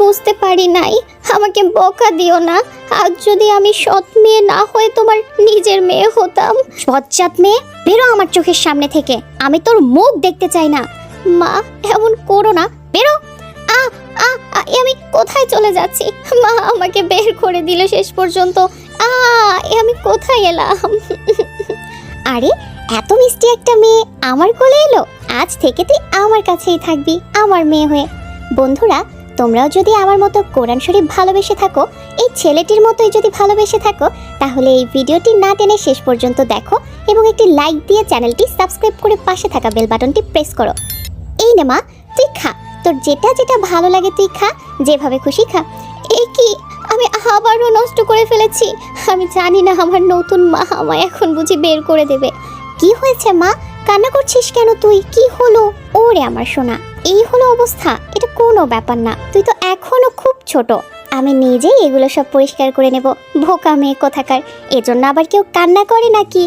বুঝতে পারি নাই, আমাকে বকা দিও না। আজ যদি আমি সৎ মেয়ে না হয়ে তোমার নিজের মেয়ে হতাম। বজ্জাত মেয়ে, বেরো আমার চোখের সামনে থেকে, আমি তোর মুখ দেখতে চাই না। মা, এমন করো না, বেরো। আমি কোথায় চলে যাচ্ছি? মা আমাকে বের করে দিল শেষ পর্যন্ত। আমি কোথায় এলাম? আরে, এত মিষ্টি একটা মেয়ে আমার কোলে এলো। আজ থেকে তুই আমার কাছেই থাকবি, আমার মেয়ে হয়ে। বন্ধুরা, তোমরাও যদি আমার মতো কোরআন শরীফ ভালোবেসে থাকো, এই ছেলেটির মতোই যদি ভালোবেসে থাকো, তাহলে এই ভিডিওটি না টেনে শেষ পর্যন্ত দেখো এবং একটি লাইক দিয়ে চ্যানেলটি সাবস্ক্রাইব করে পাশে থাকা বেল বাটনটি প্রেস করো। এই নে মা, তুই খা, তোর যেটা যেটা ভালো লাগে তুই খা, যেভাবে খুশি খা। এ কি, আমি আবারও নষ্ট করে ফেলেছি। আমি জানি না আমার নতুন মা আমায় এখন বুঝি বের করে দেবে। কি হয়েছে মা, কান্না করছিস কেন তুই? কি হলো? ওরে আমার সোনা, এই হলো অবস্থা? এটা কোনো ব্যাপার না, তুই তো এখনো খুব ছোট। আমি নিজেই এগুলো সব পরিষ্কার করে নেব। বোকা মেয়ে কোথাকার, এজন্য আবার কেউ কান্না করে নাকি?